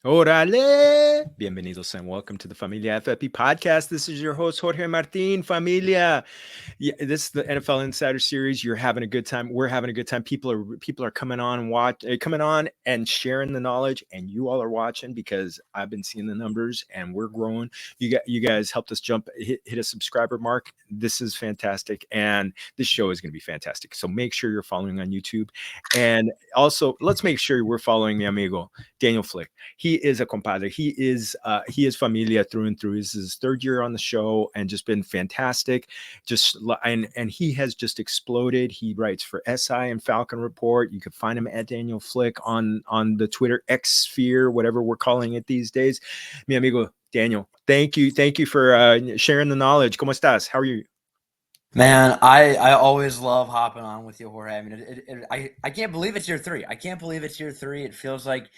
Órale! Bienvenidos and welcome to the Familia FFB podcast. This is your host, Jorge Martin. Familia. Yeah, this is the NFL Insider Series. You're having a good time. We're having a good time. People are coming on and coming on and sharing the knowledge, and you all are watching because I've been seeing the numbers and we're growing. You guys helped us hit a subscriber mark. This is fantastic, and this show is going to be fantastic. So make sure you're following on YouTube, and also let's make sure we're following mi amigo Daniel Flick. He is a compadre. He is familia through and through. This is his third year on the show and just been fantastic. And he has just exploded. He writes for SI and Falcon Report. You can find him at Daniel Flick on the Twitter X sphere, whatever we're calling it these days. Mi amigo Daniel, thank you for sharing the knowledge. ¿Cómo estás? How are you? Man, I always love hopping on with you, Jorge. I mean, I can't believe it's year three. I can't believe it's year three. It feels like,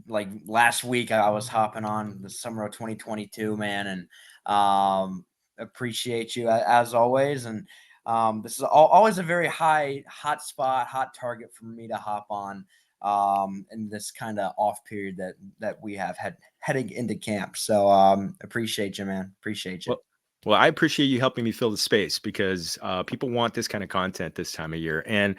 like last week I was hopping on the summer of 2022, man, and appreciate you as always. And this is always a very hot spot, hot target for me to hop on in this kind of off period that we have heading into camp. So appreciate you, man. Appreciate you. Well, I appreciate you helping me fill the space because people want this kind of content this time of year, and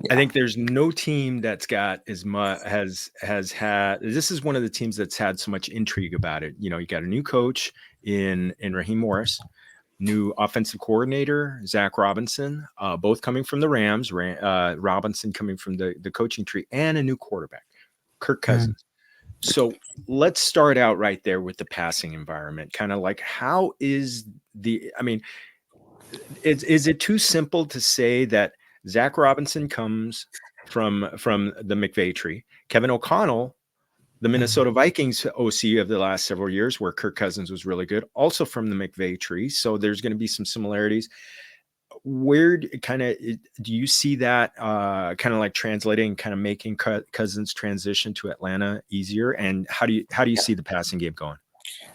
I think there's no team that's got as much has had. This is one of the teams that's had so much intrigue about it. You know, you got a new coach in Raheem Morris, new offensive coordinator Zach Robinson, both coming from the Rams. Robinson coming from the coaching tree, and a new quarterback, Kirk Cousins. So let's start out right there with the passing environment. Kind of like, how is I mean, is it too simple to say that Zach Robinson comes from the McVay tree, Kevin O'Connell, the Minnesota Vikings OC of the last several years, where Kirk Cousins was really good, also from the McVay tree. So there's going to be some similarities. Where do you see that kind of like translating, kind of making Cousins transition to Atlanta easier? And how do you see the passing game going?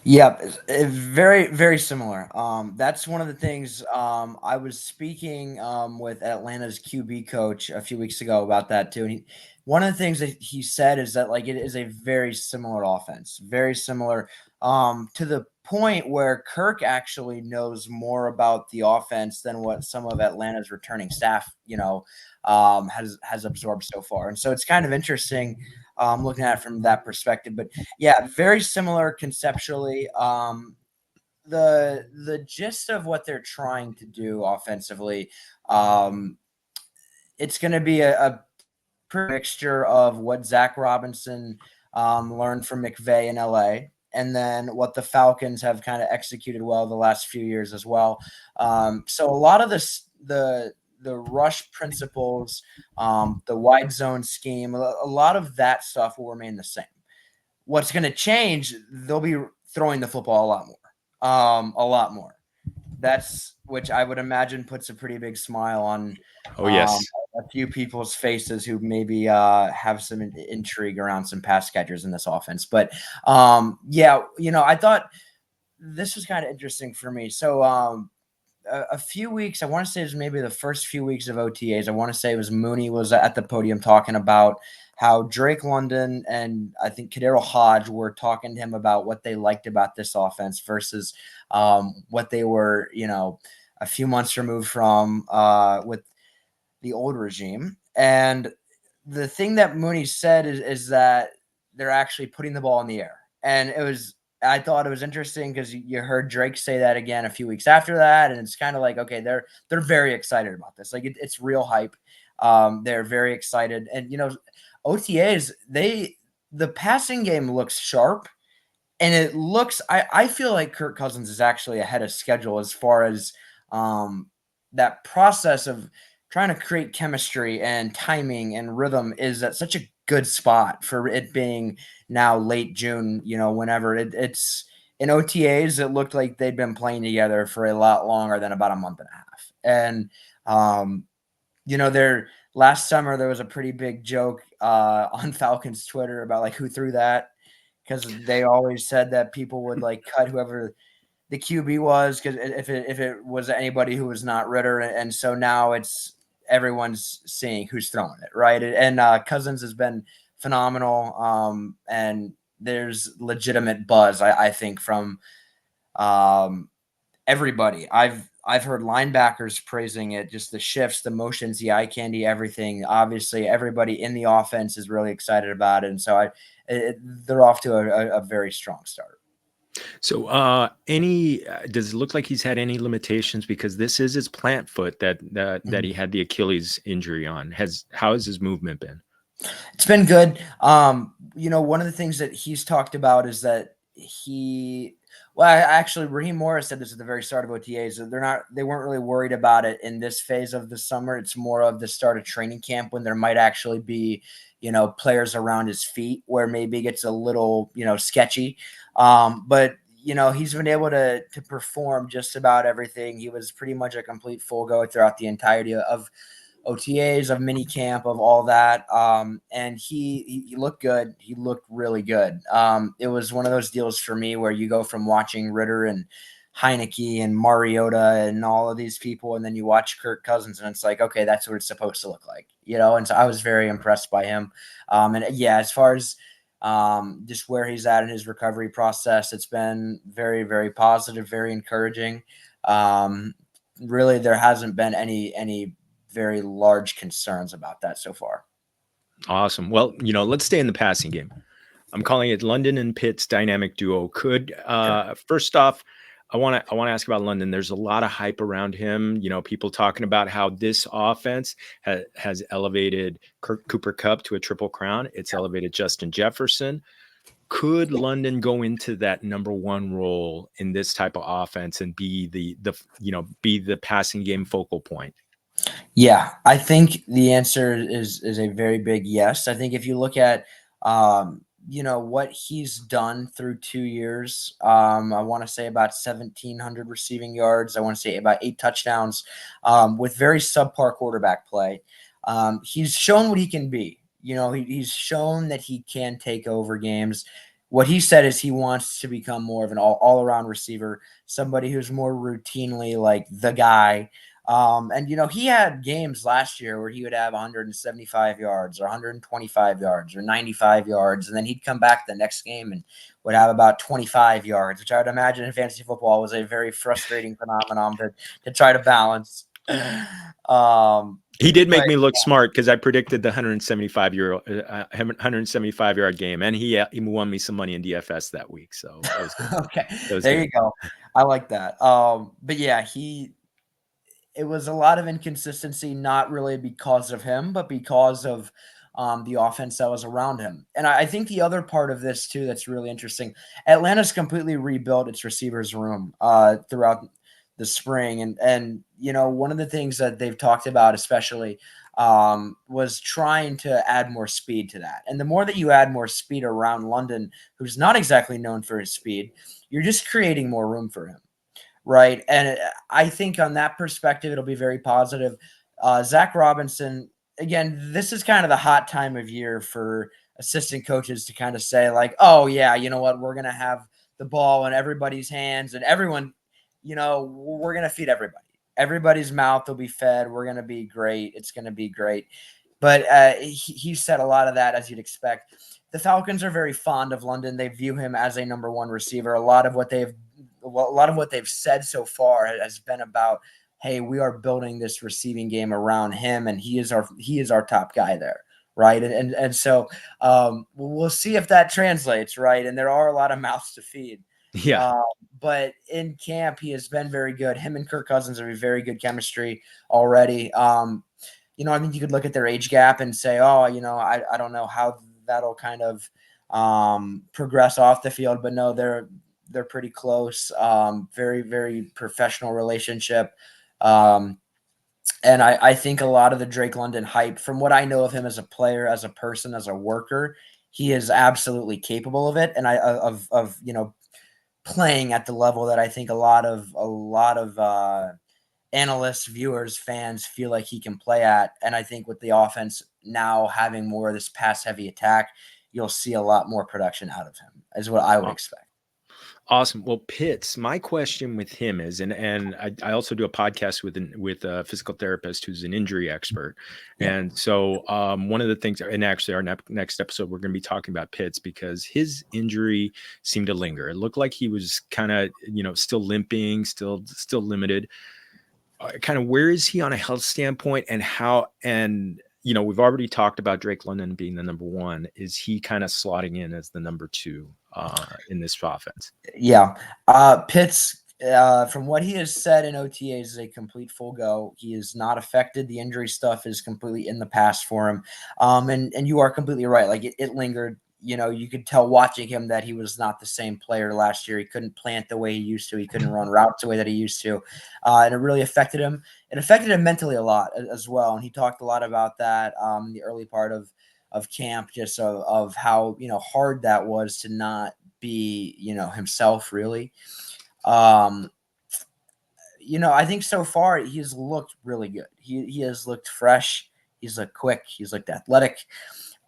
Yeah, very, very similar. That's one of the things I was speaking with Atlanta's QB coach a few weeks ago about that too. And one of the things that he said is that like it is a very similar offense, very similar to the point where Kirk actually knows more about the offense than what some of Atlanta's returning staff, has absorbed so far. And so it's kind of interesting looking at it from that perspective. But yeah, very similar conceptually. The gist of what they're trying to do offensively, it's going to be a mixture of what Zach Robinson learned from McVay in LA, and then what the Falcons have kind of executed well the last few years as well. So a lot of the rush principles, the wide zone scheme, a lot of that stuff will remain the same. What's going to change, they'll be throwing the football a lot more. That's which I would imagine puts a pretty big smile on a few people's faces who maybe have some intrigue around some pass catchers in this offense. But I thought this was kind of interesting for me. So a few weeks, I want to say it was maybe the first few weeks of OTAs. I want to say it was Mooney was at the podium talking about how Drake London and I think Kadero Hodge were talking to him about what they liked about this offense versus what they were, a few months removed from with the old regime. And the thing that Mooney said is that they're actually putting the ball in the air. And I thought it was interesting because you heard Drake say that again a few weeks after that. And it's kind of like, okay, they're very excited about this. Like it's real hype. They're very excited. And, OTAs, the passing game looks sharp, and it looks, I feel like Kirk Cousins is actually ahead of schedule as far as that process of trying to create chemistry and timing and rhythm is at such a good spot for it being now late June, whenever it's in OTAs, it looked like they'd been playing together for a lot longer than about a month and a half. And, they're last summer, there was a pretty big joke on Falcons Twitter about like who threw that, because they always said that people would like cut whoever the QB was, because if it was anybody who was not Ritter, and so now it's everyone's seeing who's throwing it, right? And Cousins has been phenomenal. And there's legitimate buzz, I think, from everybody. I've heard linebackers praising it, just the shifts, the motions, the eye candy, everything. Obviously, everybody in the offense is really excited about it, and so they're off to a very strong start. So, does it look like he's had any limitations because this is his plant foot that he had the Achilles injury on? How has his movement been? It's been good. One of the things that he's talked about is that actually, Raheem Morris said this at the very start of OTAs. They weren't really worried about it in this phase of the summer. It's more of the start of training camp when there might actually be, players around his feet where maybe it gets a little, sketchy. But he's been able to perform just about everything. He was pretty much a complete full go throughout the entirety of OTAs, of mini camp, of all that. And he looked good. He looked really good. It was one of those deals for me where you go from watching Ritter and Heineke and Mariota and all of these people, and then you watch Kirk Cousins, and it's like, okay, that's what it's supposed to look like, And so I was very impressed by him. And yeah, as far as just where he's at in his recovery process, it's been very, very positive, very encouraging. Really, there hasn't been any very large concerns about that so far. Awesome. Well, let's stay in the passing game. I'm calling it London and Pitt's dynamic duo. First off, I want to ask about London. There's a lot of hype around him. People talking about how this offense has elevated Cooper Kupp to a triple crown. It's elevated Justin Jefferson. Could London go into that number one role in this type of offense and be the passing game focal point? Yeah, I think the answer is a very big yes. I think if you look at what he's done through 2 years, I want to say about 1,700 receiving yards. I want to say about 8 touchdowns, with very subpar quarterback play. He's shown what he can be. He's shown that he can take over games. What he said is he wants to become more of an all-around receiver, somebody who's more routinely like the guy. And he had games last year where he would have 175 yards or 125 yards or 95 yards, and then he'd come back the next game and would have about 25 yards, which I would imagine in fantasy football was a very frustrating phenomenon to try to balance. He did make me look smart because I predicted the 175 yard game, and he won me some money in DFS that week. So that was good. Okay, there you go. I like that. But yeah, it was a lot of inconsistency, not really because of him, but because of the offense that was around him. And I think the other part of this too that's really interesting, Atlanta's completely rebuilt its receivers room throughout the spring. And one of the things that they've talked about especially was trying to add more speed to that. And the more that you add more speed around London, who's not exactly known for his speed, you're just creating more room for him. Right. And I think on that perspective, it'll be very positive. Zach Robinson, again, this is kind of the hot time of year for assistant coaches to kind of say like, oh yeah, you know what? We're going to have the ball in everybody's hands and everyone, we're going to feed everybody. Everybody's mouth will be fed. We're going to be great. It's going to be great. But he said a lot of that, as you'd expect. The Falcons are very fond of London. They view him as a number one receiver. A lot of what they've said so far has been about, hey, we are building this receiving game around him, and he is our top guy there, right? And so we'll see if that translates, right? And there are a lot of mouths to feed. Yeah. But in camp, he has been very good. Him and Kirk Cousins have a very good chemistry already. I think you could look at their age gap and say, oh, I don't know how that'll kind of progress off the field, but no, they're pretty close. Very, very professional relationship. And I think a lot of the Drake London hype, from what I know of him as a player, as a person, as a worker, he is absolutely capable of it. And of playing at the level that I think a lot of analysts, viewers, fans feel like he can play at. And I think with the offense now having more of this pass heavy attack, you'll see a lot more production out of him, is what I would expect. Awesome. Well, Pitts, my question with him is, and I also do a podcast with a physical therapist who's an injury expert, Yep. and so one of the things, and actually our next episode, we're going to be talking about Pitts because his injury seemed to linger. It looked like he was kind of still limping, still limited. Kind of where is he on a health standpoint, and how and we've already talked about Drake London being the number one. Is he kind of slotting in as the number two in this offense? Yeah. Pitts, from what he has said in OTAs, is a complete full go. He is not affected. The injury stuff is completely in the past for him. And you are completely right. Like it lingered. You could tell watching him that he was not the same player last year. He couldn't plant the way he used to. He couldn't run routes the way that he used to. And it really affected him. It affected him mentally a lot as well. And he talked a lot about that in the early part of camp, just of how, hard that was to not be, himself really. I think so far he's looked really good. He has looked fresh. He's looked quick. He's looked athletic.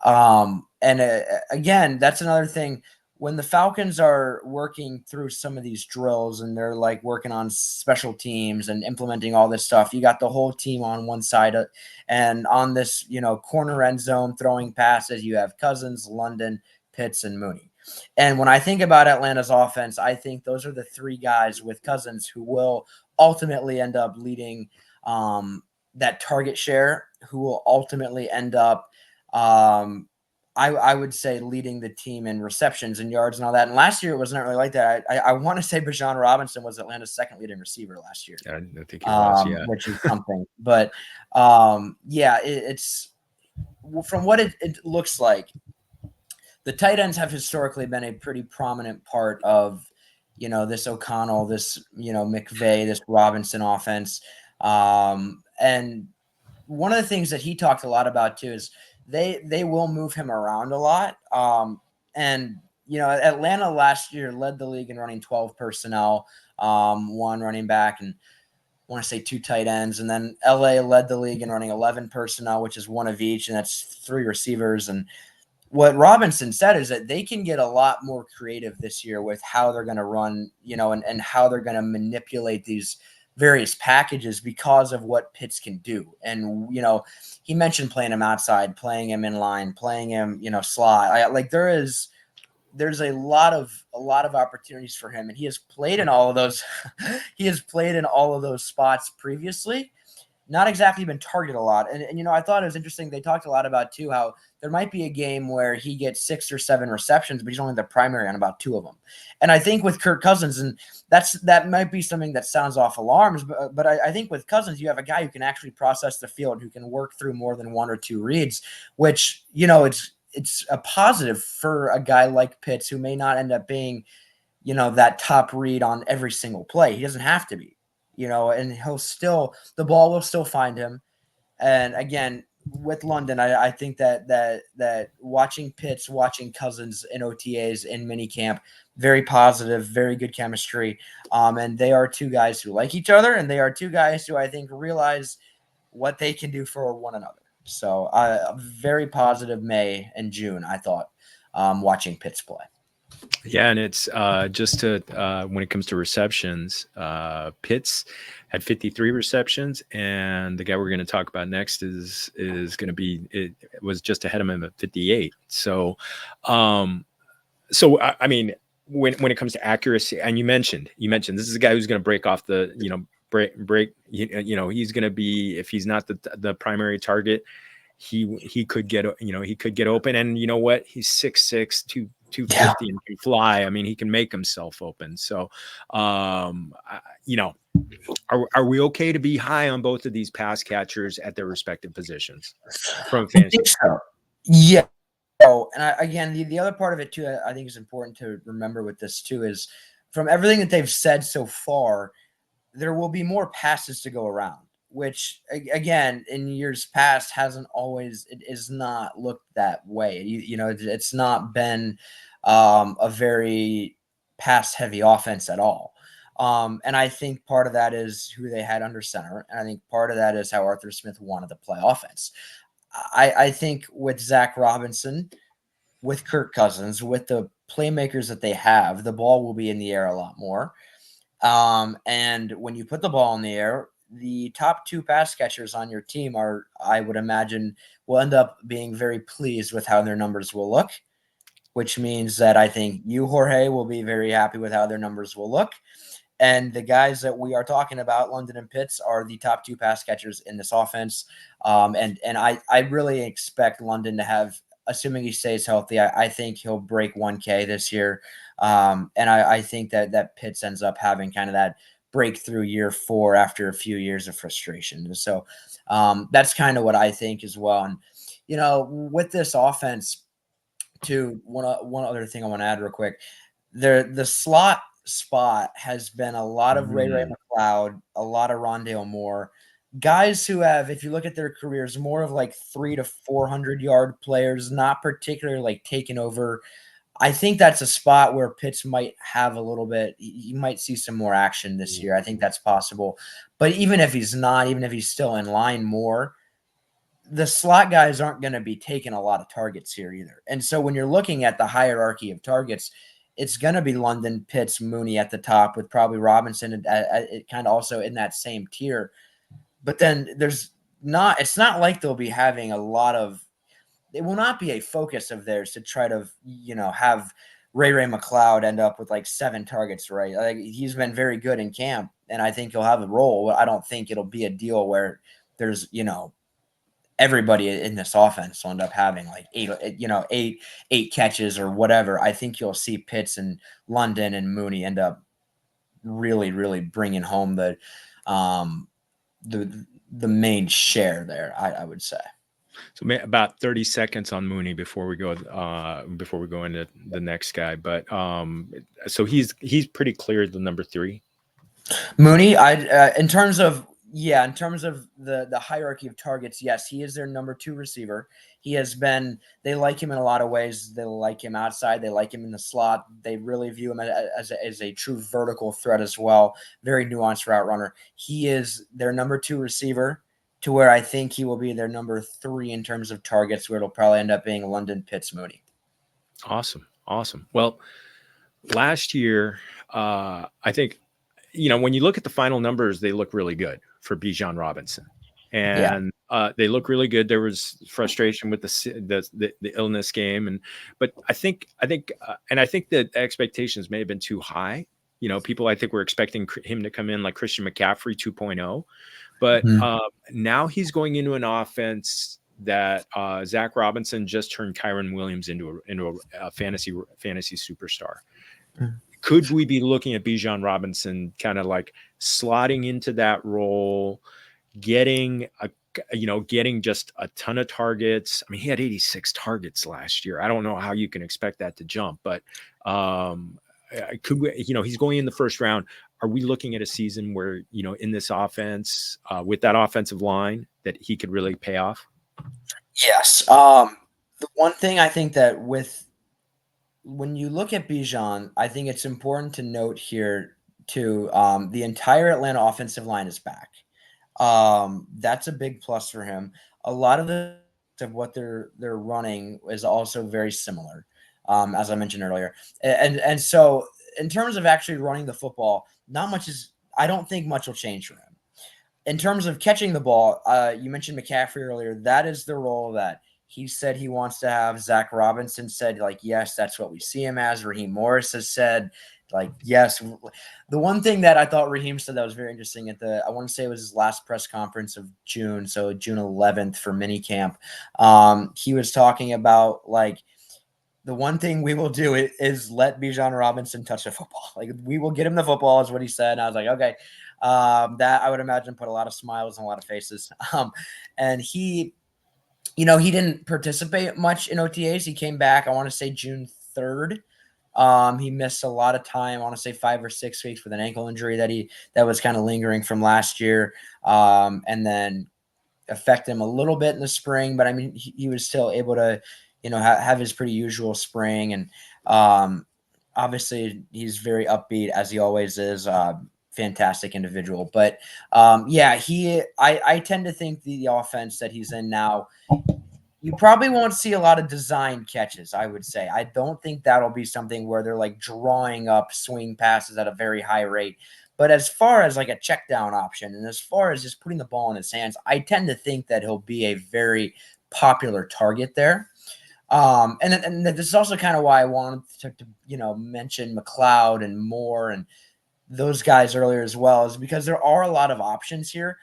Again, that's another thing. When the Falcons are working through some of these drills and they're like working on special teams and implementing all this stuff, you got the whole team on one side and on this, corner end zone throwing passes, you have Cousins, London, Pitts, and Mooney. And when I think about Atlanta's offense, I think those are the three guys with Cousins who will ultimately end up leading that target share, who will ultimately end up I would say leading the team in receptions and yards and all that. And last year it wasn't really like that. I want to say Bijan Robinson was Atlanta's second leading receiver last year. I think he was, yeah. Which is something. But it's from what it looks like. The tight ends have historically been a pretty prominent part of, this O'Connell, this, McVay, this Robinson offense. And one of the things that he talked a lot about too is they will move him around a lot. Atlanta last year led the league in running 12 personnel, one running back, and I want to say two tight ends. And then LA led the league in running 11 personnel, which is one of each, and that's three receivers. And what Robinson said is that they can get a lot more creative this year with how they're going to run, and how they're going to manipulate these various packages because of what Pitts can do. And, he mentioned playing him outside, playing him in line, playing him, slot. There's a lot of opportunities for him, and he has played in all of those. He has played in all of those spots previously. Not exactly been targeted a lot. And I thought it was interesting. They talked a lot about too, how there might be a game where he gets 6 or 7 receptions, but he's only the primary on about 2 of them. And I think with Kirk Cousins, and that might be something that sounds off alarms, but I think with Cousins, you have a guy who can actually process the field, who can work through more than 1 or 2 reads, which, it's a positive for a guy like Pitts, who may not end up being, that top read on every single play. He doesn't have to be. And the ball will still find him. And again, with London, I think that watching Pitts, watching Cousins in OTAs in minicamp, very positive, very good chemistry. And they are two guys who like each other, and they are two guys who I think realize what they can do for one another. So very positive May and June, I thought, watching Pitts play. Yeah, and it's just to when it comes to receptions, Pitts had 53 receptions, and the guy we're going to talk about next is going to be, it was just ahead of him at 58. So, I mean, when it comes to accuracy, and you mentioned this is a guy who's going to break off the break. He's going to be, if he's not the primary target, he could get open, and you know what, he's 6'6", 250 and can fly. I mean, he can make himself open. So, are we okay to be high on both of these pass catchers at their respective positions from fantasy? I think so. Yeah. Oh, and again, the other part of it too, I think is important to remember with this too, is from everything that they've said so far, there will be more passes to go around, which again, in years past it is not looked that way. It's not been a very pass heavy offense at all. And I think part of that is who they had under center. And I think part of that is how Arthur Smith wanted to play offense. I think with Zach Robinson, with Kirk Cousins, with the playmakers that they have, the ball will be in the air a lot more. And when you put the ball in the air, the top 2 pass catchers on your team are, I would imagine, will end up being very pleased with how their numbers will look, which means that I think you, Jorge, will be very happy with how their numbers will look. And the guys that we are talking about, London and Pitts, are the top 2 pass catchers in this offense. And I really expect London to have, assuming he stays healthy, I think he'll break 1K this year. And I think that Pitts ends up having kind of that breakthrough year 4 after a few years of frustration. So that's kind of what I think as well. And, with this offense, too, one other thing I want to add real quick. The slot spot has been a lot of Ray McCloud, a lot of Rondale Moore, guys who have, if you look at their careers, more of like 300 to 400 yard players, not particularly like taken over. I think that's a spot where Pitts might have a little bit. You might see some more action this year. I think that's possible. But even if he's not, even if he's still in line more, the slot guys aren't going to be taking a lot of targets here either. And so when you're looking at the hierarchy of targets, it's going to be London, Pitts, Mooney at the top, with probably Robinson kind of also in that same tier. But then it's not like they'll be having a lot of, it will not be a focus of theirs to try to, have Ray McCloud end up with like 7 targets, right? Like, he's been very good in camp, and I think he'll have a role. I don't think it'll be a deal where there's, everybody in this offense will end up having like 8 catches or whatever. I think you'll see Pitts and London and Mooney end up really, really bringing home the main share there, I would say. So about 30 seconds on Mooney before we go into the next guy. But so he's pretty clear the number 3. Mooney, in terms of the hierarchy of targets, yes, he is their number 2 receiver. He has been, they like him in a lot of ways. They like him outside. They like him in the slot. They really view him as a true vertical threat as well. Very nuanced route runner. He is their number 2 receiver, to where I think he will be their number 3 in terms of targets, where it'll probably end up being London, Pitts, Mooney. Awesome. Well, last year, I think, when you look at the final numbers, they look really good for Bijan Robinson, and they look really good. There was frustration with the illness game, but I think that expectations may have been too high. People, I think, were expecting him to come in like Christian McCaffrey 2.0, but now he's going into an offense that Zach Robinson just turned Kyron Williams into a fantasy superstar. Could we be looking at Bijan Robinson kind of like slotting into that role, getting just a ton of targets? I mean, he had 86 targets last year. I don't know how you can expect that to jump, but could we, he's going in the first round. Are we looking at a season where, in this offense, with that offensive line, that he could really pay off? Yes. The one thing I think that when you look at Bijan, I think it's important to note here too, the entire Atlanta offensive line is back. That's a big plus for him. A lot of what they're running is also very similar, as I mentioned earlier. And so in terms of actually running the football, I don't think much will change for him. In terms of catching the ball, you mentioned McCaffrey earlier. That is the role that he said he wants to have. Zach Robinson said, like, yes, that's what we see him as. Raheem Morris has said, like, yes. The one thing that I thought Raheem said that was very interesting I want to say it was his last press conference of June, so June 11th for minicamp. He was talking about, like, the one thing we will do is let Bijan Robinson touch the football. Like, we will get him the football, is what he said. And I was like, okay. That I would imagine put a lot of smiles on a lot of faces. And he didn't participate much in OTAs. He came back, I want to say June 3rd. He missed a lot of time. I want to say 5 or 6 weeks with an ankle injury that was kind of lingering from last year. And then affect him a little bit in the spring, but I mean, he was still able to, have his pretty usual spring. And obviously he's very upbeat, as he always is. Fantastic individual. But I tend to think the offense that he's in now, You probably won't see a lot of design catches, I would say. I don't think that'll be something where they're like drawing up swing passes at a very high rate. But as far as like a check down option and as far as just putting the ball in his hands, I tend to think that he'll be a very popular target there. And this is also kind of why I wanted to mention McLeod and Moore and those guys earlier as well, is because there are a lot of options here.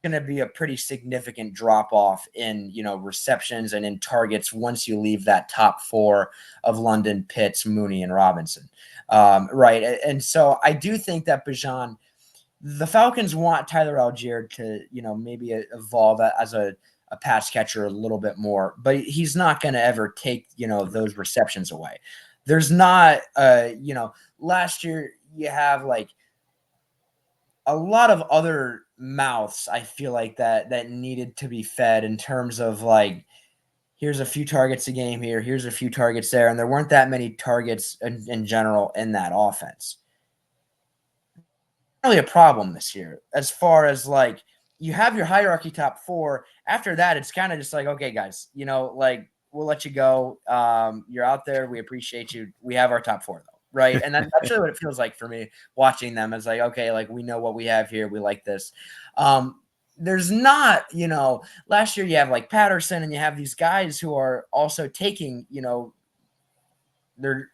Going to be a pretty significant drop off in receptions and in targets once you leave that top four of London, Pitts, Mooney, and Robinson. Right. And so I do think that Bijan, the Falcons want Tyler Algier to, maybe evolve as a pass catcher a little bit more, but he's not going to ever take, those receptions away. There's not, last year you have like a lot of other mouths, I feel like that needed to be fed in terms of like, here's a few targets a game here, here's a few targets there, and there weren't that many targets in general in that offense. Really a problem this year as far as like you have your hierarchy top four. After that, it's kind of just like, okay, guys, like we'll let you go. You're out there. We appreciate you. We have our top four though. Right. And that's really what it feels like for me watching them. Is like, okay, like we know what we have here. We like this. There's not, last year you have like Patterson and you have these guys who are also taking, their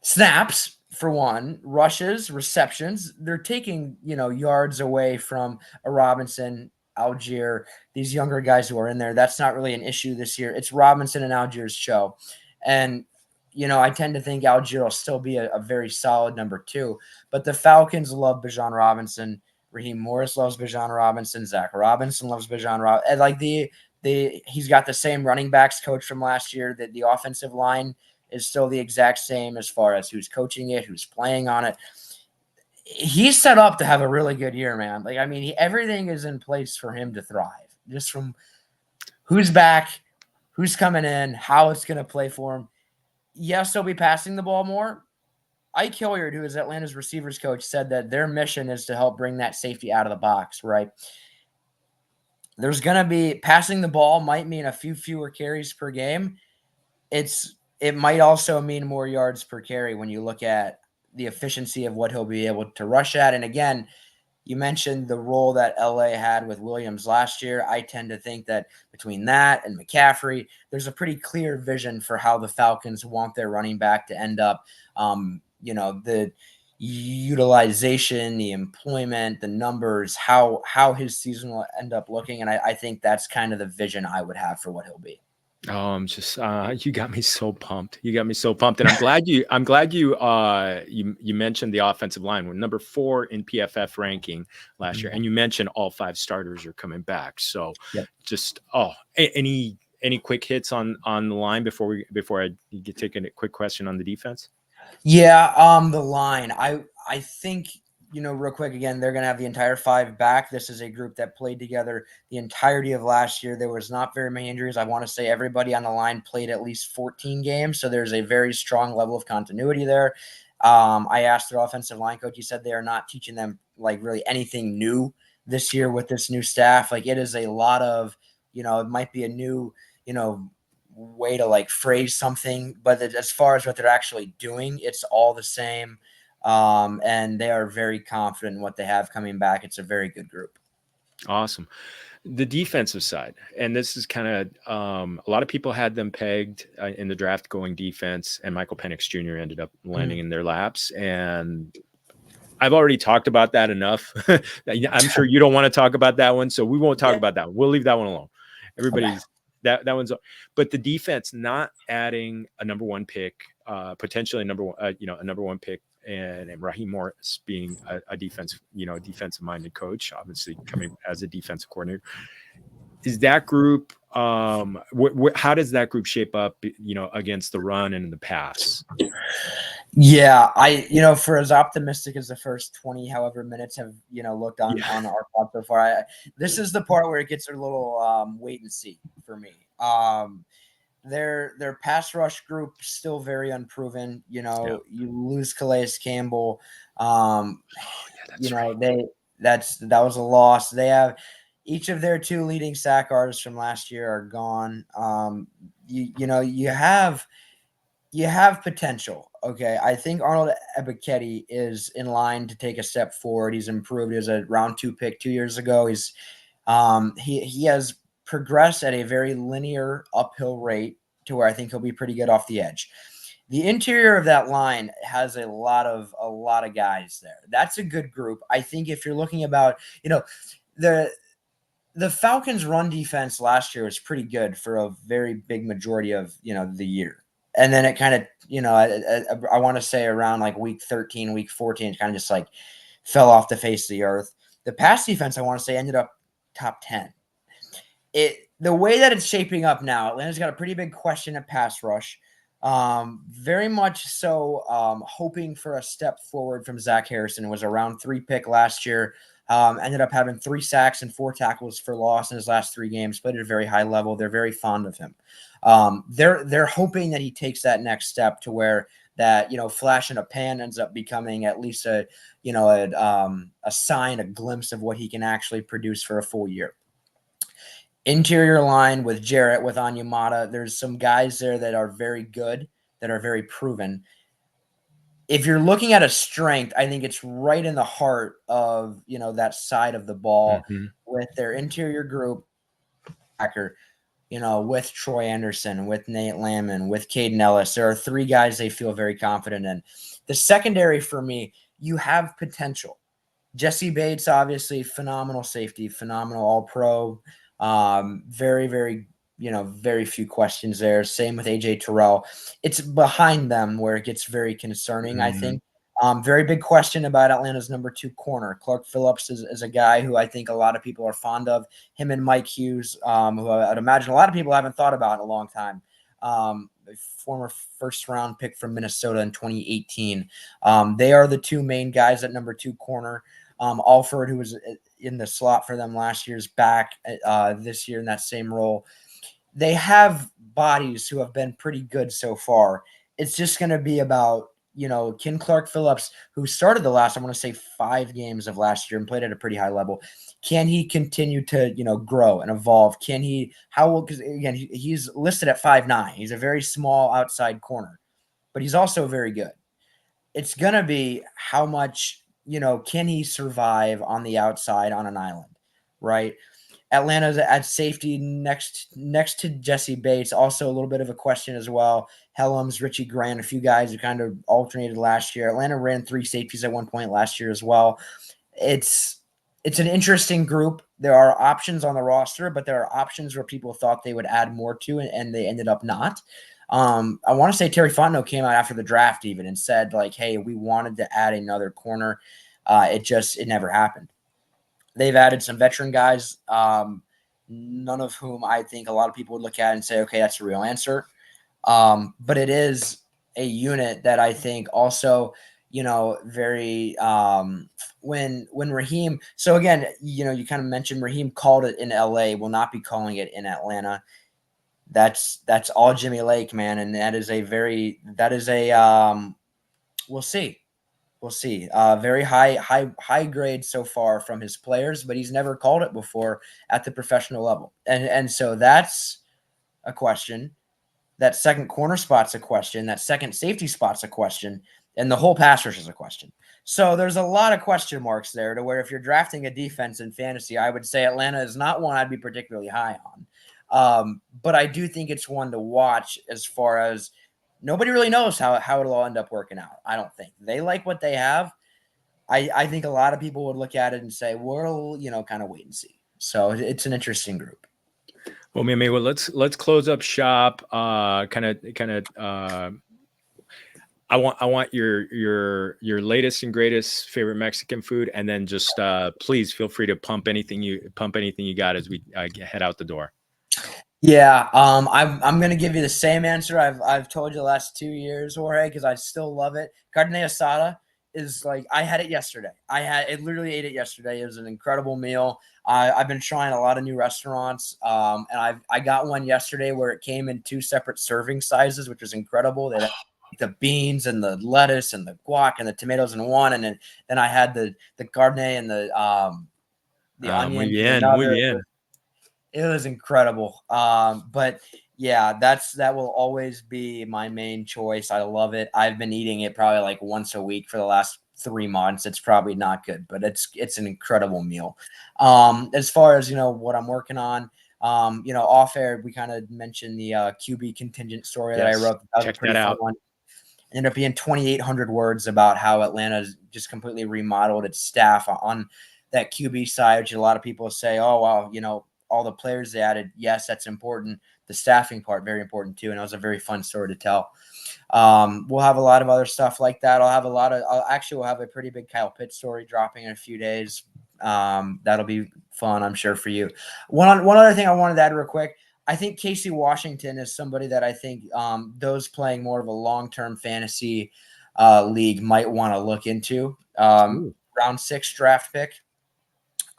snaps for one, rushes, receptions. They're taking, yards away from a Robinson, Algier, these younger guys who are in there. That's not really an issue this year. It's Robinson and Algier's show. And, I tend to think Algier will still be a very solid number two. But the Falcons love Bijan Robinson. Raheem Morris loves Bijan Robinson. Zach Robinson loves Bijan Robinson. And like he's got the same running backs coach from last year. That the offensive line is still the exact same as far as who's coaching it, who's playing on it. He's set up to have a really good year, man. Like, I mean, everything is in place for him to thrive. Just from who's back, who's coming in, how it's going to play for him. Yes, they'll be passing the ball more. Ike Hilliard, who is Atlanta's receivers coach, said that their mission is to help bring that safety out of the box, right? There's going to be passing the ball might mean a few fewer carries per game. It might also mean more yards per carry when you look at the efficiency of what he'll be able to rush at. And again, you mentioned the role that LA had with Williams last year. I tend to think that between that and McCaffrey, there's a pretty clear vision for how the Falcons want their running back to end up. The utilization, the employment, the numbers, how his season will end up looking. And I think that's kind of the vision I would have for what he'll be. Oh, I'm just you got me so pumped. You got me so pumped, and I'm glad you mentioned the offensive line. We're number 4 in PFF ranking last year, and you mentioned all 5 starters are coming back. So, just any quick hits on the line before I get taking a quick question on the defense? Yeah, the line. I think real quick again, they're going to have the entire 5 back. This is a group that played together the entirety of last year. There was not very many injuries. I want to say everybody on the line played at least 14 games. So there's a very strong level of continuity there. I asked their offensive line coach. He said they are not teaching them like really anything new this year with this new staff. Like it is a lot of, it might be a new, way to like phrase something, but as far as what they're actually doing, it's all the same. And they are very confident in what they have coming back. It's a very good group. Awesome. The defensive side, and this is kind of a lot of people had them pegged in the draft going defense, and Michael Penix Jr. ended up landing in their laps. And I've already talked about that enough. I'm sure you don't want to talk about that one, so we won't talk about that one. We'll leave that one alone. Everybody's that one's, but the defense not adding a number 1 pick, potentially a number 1 pick. And Raheem Morris being a defensive minded coach, obviously coming as a defensive coordinator. Is that group, how does that group shape up, against the run and the pass? Yeah, for as optimistic as the first 20 however minutes have, looked on our pod so far, this is the part where it gets a little wait and see for me. Their pass rush group still very unproven. You lose Calais Campbell. That was a loss. They have Each of their 2 leading sack artists from last year are gone. You have potential. Okay, I think Arnold Ebiketie is in line to take a step forward. He's improved. He was a round 2 pick 2 years ago. He has progressed at a very linear uphill rate to where I think he'll be pretty good off the edge. The interior of that line has a lot of guys there. That's a good group. I think if you're looking about, the Falcons' run defense last year was pretty good for a very big majority of the year, and then it kind of I want to say around like week 13, week 14, it kind of just like fell off the face of the earth. The pass defense, I want to say, ended up top 10. The way that it's shaping up now, Atlanta's got a pretty big question at pass rush. Very much so, hoping for a step forward from Zach Harrison. It was a round 3 pick last year. Ended up having 3 sacks and 4 tackles for loss in his last 3 games. Played at a very high level. They're very fond of him. They're hoping that he takes that next step to where that flash in a pan ends up becoming at least a sign, a glimpse of what he can actually produce for a full year. Interior line with Jarrett, with Onyemata, there's some guys there that are very good, that are very proven. If you're looking at a strength, I think it's right in the heart of that side of the ball with their interior group, with Troy Anderson, with Nate Landman, with Caden Ellis. There are 3 guys they feel very confident in. The secondary for me, you have potential. Jesse Bates, obviously, phenomenal safety, phenomenal All-Pro. Very, very, very few questions there. Same with AJ Terrell. It's behind them where it gets very concerning, I think. Very big question about Atlanta's number 2 corner. Clark Phillips is a guy who I think a lot of people are fond of. Him and Mike Hughes, who I'd imagine a lot of people haven't thought about in a long time. Former first-round pick from Minnesota in 2018. They are the 2 main guys at number 2 corner. Alford, who was in the slot for them last year, is back this year in that same role. They have bodies who have been pretty good so far. It's just going to be about, can Clark Phillips, who started the last, I want to say 5 games of last year and played at a pretty high level, can he continue to, grow and evolve? Can he, because again, he's listed at 5'9". He's a very small outside corner, but he's also very good. It's going to be how much, can he survive on the outside on an island, right? Atlanta's at safety next to Jesse Bates. Also a little bit of a question as well. Helms, Richie Grant, a few guys who kind of alternated last year. Atlanta ran 3 safeties at one point last year as well. It's an interesting group. There are options on the roster, but there are options where people thought they would add more to it, and they ended up not. I want to say Terry Fontenot came out after the draft even and said, like, hey, we wanted to add another corner. It never happened. They've added some veteran guys, none of whom I think a lot of people would look at and say, okay, that's the real answer. But it is a unit that I think also, very when Raheem. So again, you kind of mentioned Raheem called it in LA, will not be calling it in Atlanta. That's all Jimmy Lake, man, and we'll see. We'll see. Very high grade so far from his players, but he's never called it before at the professional level. And so that's a question. That second corner spot's a question. That second safety spot's a question. And the whole pass rush is a question. So there's a lot of question marks there to where if you're drafting a defense in fantasy, I would say Atlanta is not one I'd be particularly high on. But I do think it's one to watch as far as nobody really knows how it'll all end up working out. I don't think. They like what they have. I think a lot of people would look at it and say, we'll, kind of wait and see. So it's an interesting group. Well, maybe let's close up shop. I want your latest and greatest favorite Mexican food, and then just please feel free to pump anything you got as we head out the door. Yeah, I'm gonna give you the same answer I've told you the last 2 years, Jorge, because I still love it. Carne asada is like, I had it yesterday. I literally ate it yesterday. It was an incredible meal. I've been trying a lot of new restaurants, and I got one yesterday where it came in 2 separate serving sizes, which was incredible. They had the beans and the lettuce and the guac and the tomatoes in one, and then I had the carne and the the onion, Muy the bien, muy another. bien. It was incredible. But yeah, that will always be my main choice. I love it. I've been eating it probably like once a week for the last 3 months. It's probably not good, but it's an incredible meal. As far as what I'm working on, off air we kind of mentioned the QB contingent story that I Yes, wrote. That was a check pretty that fun out. one. Ended up being 2,800 words about how Atlanta's just completely remodeled its staff on that QB side, which a lot of people say, oh, well, all the players they added. Yes, that's important. The staffing part, very important too. And it was a very fun story to tell. We'll have a lot of other stuff like that. We'll have a pretty big Kyle Pitts story dropping in a few days. That'll be fun, I'm sure, for you. One other thing I wanted to add real quick. I think Casey Washington is somebody that I think those playing more of a long-term fantasy league might want to look into. Round 6 draft pick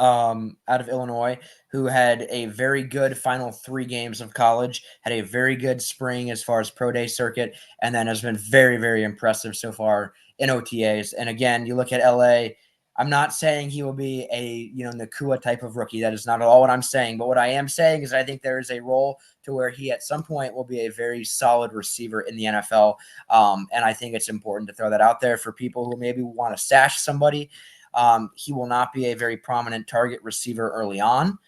out of Illinois, who had a very good final 3 games of college, had a very good spring as far as pro day circuit, and then has been very, very impressive so far in OTAs. And again, you look at LA. I'm not saying he will be a Nakua type of rookie. That is not at all what I'm saying. But what I am saying is I think there is a role to where he at some point will be a very solid receiver in the NFL. And I think it's important to throw that out there for people who maybe want to stash somebody. He will not be a very prominent target receiver early on.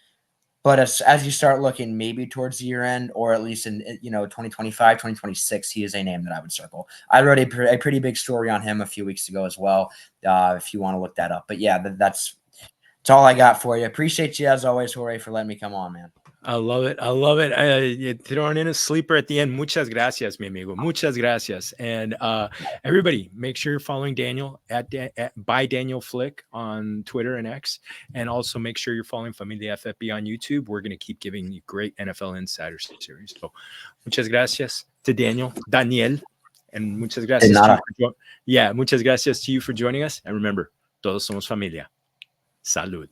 But as you start looking maybe towards the year end, or at least in 2025, 2026, he is a name that I would circle. I wrote a pretty big story on him a few weeks ago as well, if you want to look that up. But yeah, that's all I got for you. Appreciate you as always, Jorge, for letting me come on, man. I love it. I love it. You're throwing in a sleeper at the end. Muchas gracias, mi amigo. Muchas gracias. And everybody, make sure you're following Daniel at by Daniel Flick on Twitter and X. And also make sure you're following Familia FFB on YouTube. We're going to keep giving you great NFL Insider series. So muchas gracias to Daniel. And muchas gracias to you muchas gracias to you for joining us. And remember, todos somos familia. Salud.